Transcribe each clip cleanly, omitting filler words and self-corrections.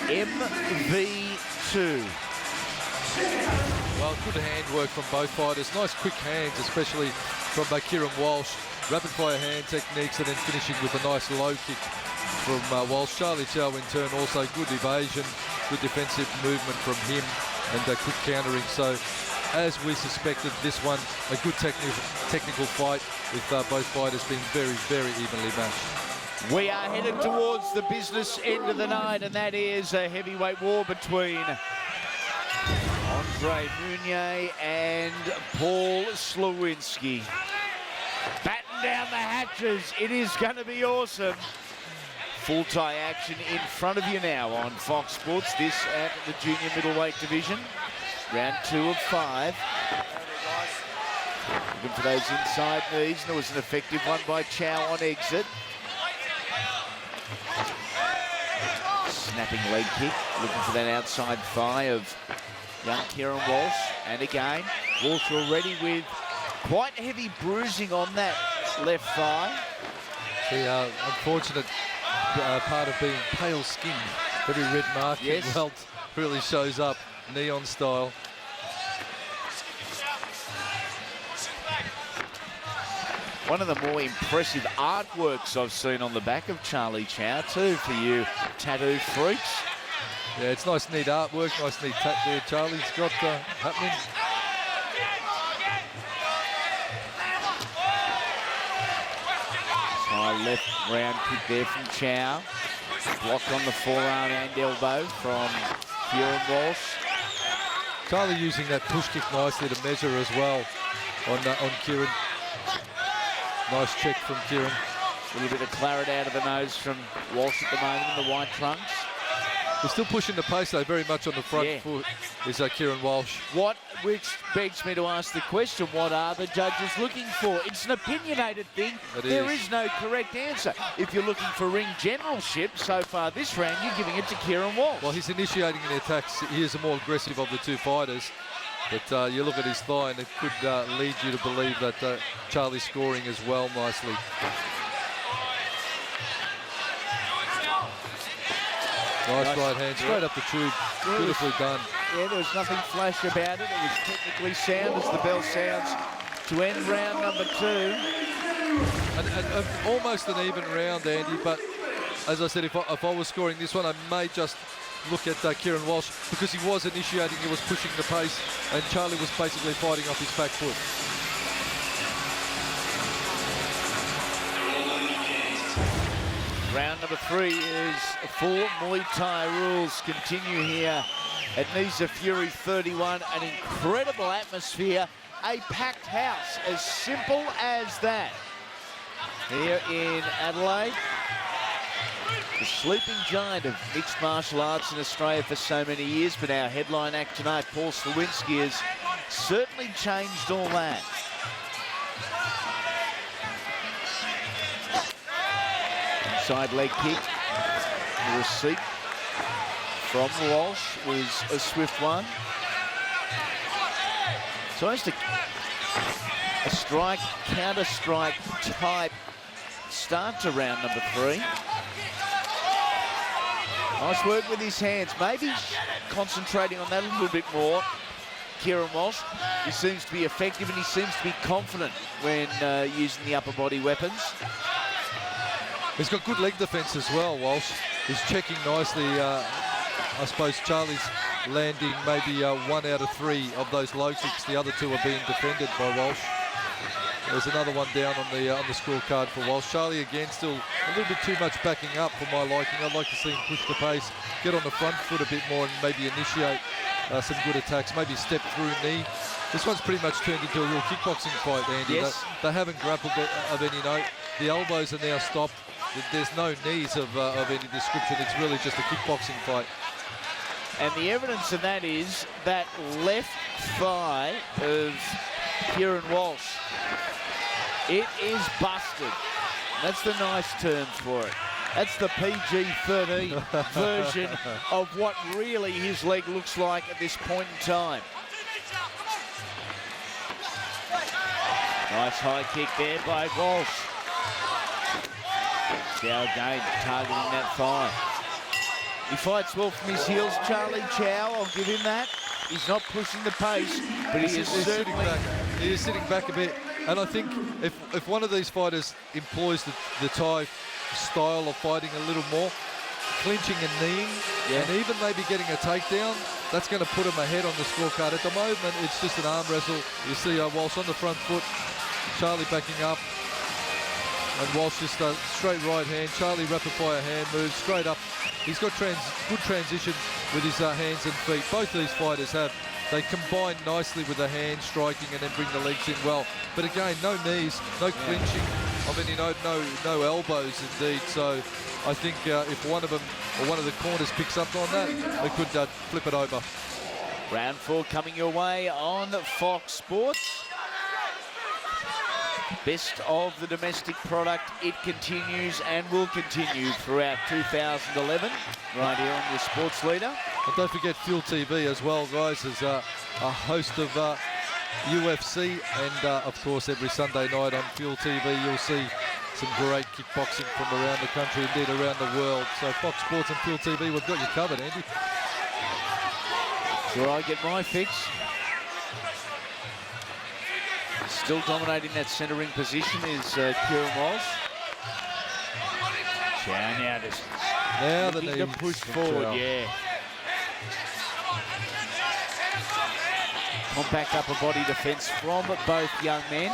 MV2. Well, good handwork from both fighters. Nice quick hands, especially from Kieran Walsh. Rapid fire hand techniques and then finishing with a nice low kick from Walsh. Charlie Chau in turn also good evasion, good defensive movement from him and quick countering. So as we suspected, this one a good technical fight with both fighters being very, very evenly matched. We are headed towards the business end of the night, and that is a heavyweight war between Andre Meunier and Paul Slawinski. Batten down the hatches. It is going to be awesome. Full tie action in front of you now on Fox Sports. This at the junior middleweight division. Round 2 of 5. Looking for those inside knees. There was an effective one by Chau on exit. Snapping leg kick. Looking for that outside thigh of young Kieran Walsh. And again, Walsh already with quite heavy bruising on that left thigh. The unfortunate part of being pale skinned, every red mark and welt really shows up, neon style. One of the more impressive artworks I've seen on the back of Charlie Chau too, for you tattoo freaks. Yeah, it's nice, neat artwork, nice, neat tattoo there Charlie's got happening. High left round kick there from Chau. Blocked on the forearm and elbow from Kieran Walsh. Charlie using that push kick nicely to measure as well on Kieran. Nice check from Kieran. A little bit of claret out of the nose from Walsh at the moment in the white trunks. He's still pushing the pace though, very much on the front foot is Kieran Walsh. Which begs me to ask the question, what are the judges looking for? It's an opinionated thing. There is no correct answer. If you're looking for ring generalship, so far this round, you're giving it to Kieran Walsh. Well, he's initiating the attacks. He is the more aggressive of the two fighters. But you look at his thigh and it could lead you to believe that Charlie's scoring as well nicely. Nice right hand, straight up the tube, beautifully done. Yeah, there was nothing flash about it. It was technically sound as the bell sounds to end round number 2. And almost an even round, Andy, but as I said, if I was scoring this one, I may just look at Kieran Walsh because he was initiating, he was pushing the pace, and Charlie was basically fighting off his back foot. Round number 3 is full Muay Thai rules continue here at Nisa Fury 31. An incredible atmosphere, a packed house, as simple as that. Here in Adelaide, the sleeping giant of mixed martial arts in Australia for so many years, but our headline act tonight, Paul Slawinski, has certainly changed all that. Inside leg kick. The receipt from Walsh was a swift one. It's almost a strike, counter-strike type start to round number 3. Nice work with his hands. Maybe concentrating on that a little bit more. Kieran Walsh, he seems to be effective and he seems to be confident when using the upper body weapons. He's got good leg defense as well, Walsh. He's checking nicely. I suppose Charlie's landing maybe 1 out of 3 of those low kicks. The other 2 are being defended by Walsh. There's another one down on the scorecard for Walsh. Charlie again still a little bit too much backing up for my liking. I'd like to see him push the pace, get on the front foot a bit more and maybe initiate some good attacks, maybe step through knee. This one's pretty much turned into a real kickboxing fight, Andy. Yes. They haven't grappled of any note. The elbows are now stopped. There's no knees of any description. It's really just a kickboxing fight. And the evidence of that is that left thigh of Kieran Walsh. It is busted. That's the nice term for it. That's the PG-13 version of what really his leg looks like at this point in time. Nice high kick there by Walsh. Chau again targeting that thigh. He fights well from his heels, Charlie Chau. I'll give him that. He's not pushing the pace, but he is sitting back. He is sitting back a bit. And I think if one of these fighters employs the Thai style of fighting a little more, clinching and kneeing, and even maybe getting a takedown, that's going to put him ahead on the scorecard. At the moment, it's just an arm wrestle. You see Walsh on the front foot, Charlie backing up, and Walsh just a straight right hand. Charlie rapid fire hand moves straight up. He's got good transition with his hands and feet. Both these fighters have. They combine nicely with the hand striking and then bring the legs in well. But again, no knees, no clinching. I mean, no elbows indeed. So I think if one of them or one of the corners picks up on that, they could flip it over. Round 4 coming your way on Fox Sports. Best of the domestic product. It continues and will continue throughout 2011 right here on your sports leader. And don't forget Fuel TV as well, guys. There's a host of UFC, and of course every Sunday night on Fuel TV you'll see some great kickboxing from around the country, indeed around the world. So Fox Sports and Fuel TV, we've got you covered, Andy. Sure, I get my fix. Still dominating that centering position is Kieran Walsh. Chau now just the looking to push forward, Compact upper body defence from both young men.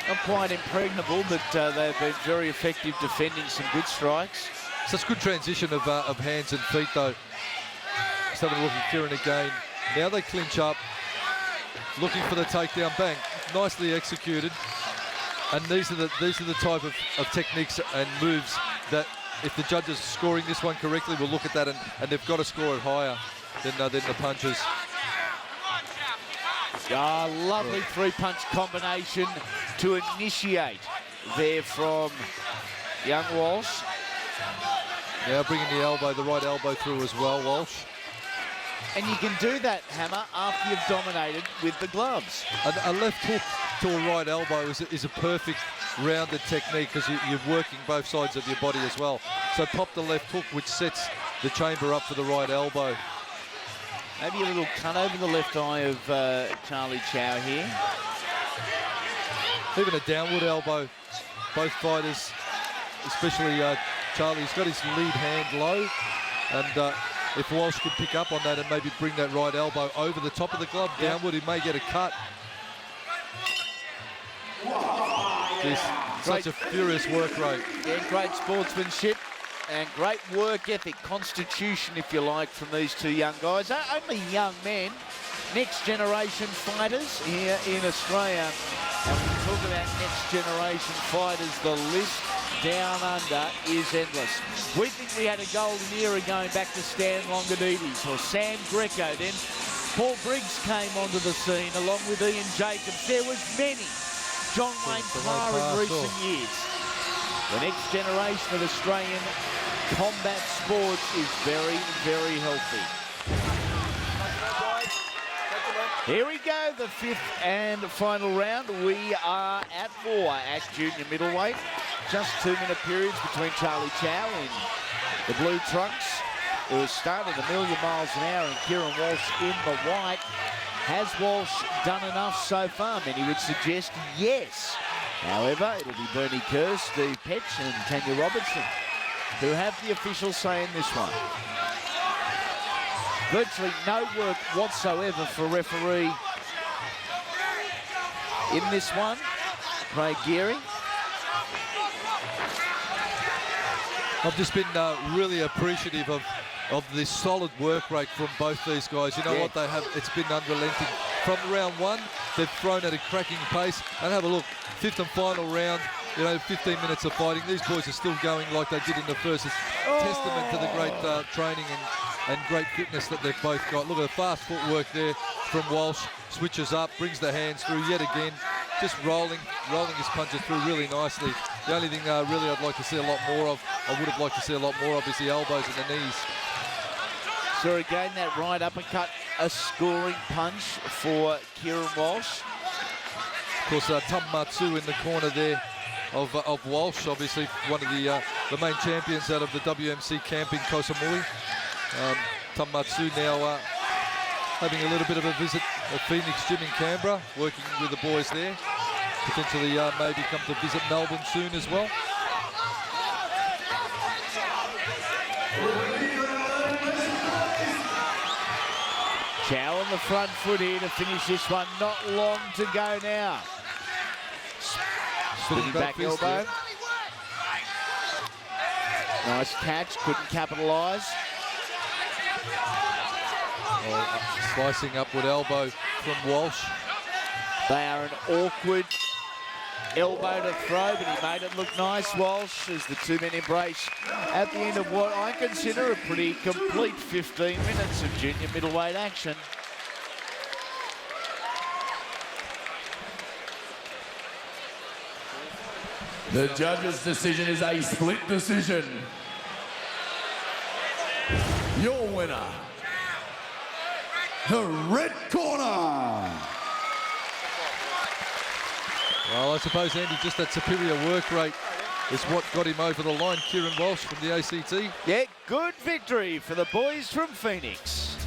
Not quite impregnable, but they've been very effective defending some good strikes. Such good transition of hands and feet, though. Just having a look at Kieran again. Now they clinch up, looking for the takedown. Bang, nicely executed. And these are the type of techniques and moves that, if the judges are scoring this one correctly, will look at that and they've got to score it higher than the punches. Lovely three-punch combination to initiate there from young Walsh. Now bringing the right elbow through as well, Walsh. And you can do that, Hammer, after you've dominated with the gloves. A left hook to a right elbow is a perfect rounded technique because you're working both sides of your body as well. So pop the left hook, which sets the chamber up for the right elbow. Maybe a little cut over the left eye of Charlie Chau here. Even a downward elbow. Both fighters, especially Charlie's got his lead hand low, and if Walsh could pick up on that and maybe bring that right elbow over the top of the glove downward, he may get a cut. Just such a furious work rate. Yeah, great sportsmanship and great work ethic, constitution, if you like, from these two young guys. Only young men, next generation fighters here in Australia. And when we talk about next generation fighters, the list down under is endless. We think we had a golden era going back to Stan Longanides or Sam Greco. Then Paul Briggs came onto the scene along with Ian Jacobs. There was many. John Wayne Parr in recent years. The next generation of Australian combat sports is very, very healthy. Here we go, the 5th and final round. We are at 4 at junior middleweight. Just 2-minute periods between Charlie Chau in the blue trunks, who has started 1,000,000 miles an hour, and Kieran Walsh in the white. Has Walsh done enough so far? Many would suggest yes. However, it'll be Bernie Kerr, Steve Petch and Tanya Robertson who have the official say in this one. Virtually no work whatsoever for referee in this one, Craig Geary. I've just been really appreciative of this solid work rate from both these guys. You know what they have? It's been unrelenting. From round 1, they've thrown at a cracking pace. And have a look, 5th and final round, 15 minutes of fighting. These boys are still going like they did in the first. It's testament to the great training and great fitness that they've both got. Look at the fast footwork there from Walsh. Switches up, brings the hands through yet again. Just rolling his punches through really nicely. The only thing really I'd like to see a lot more of, I would have liked to see a lot more of, is the elbows and the knees. So again, that right uppercut, a scoring punch for Kieran Walsh. Of course, Tom Matsu in the corner there of Walsh, obviously one of the main champions out of the WMC camp in Koh Samui. Tamatsu now having a little bit of a visit at Phoenix Gym in Canberra, working with the boys there. Potentially maybe come to visit Melbourne soon as well. Chau on the front foot here to finish this one. Not long to go now. Spinning back elbow. There. Nice catch, couldn't capitalise. Slicing upward elbow from Walsh. They are an awkward elbow to throw, but he made it look nice, Walsh, as the two men embrace at the end of what I consider a pretty complete 15 minutes of junior middleweight action. The judge's decision is a split decision. Your winner, the red corner. Well, I suppose, Andy, just that superior work rate is what got him over the line. Kieran Walsh from the ACT. Yeah, good victory for the boys from Phoenix.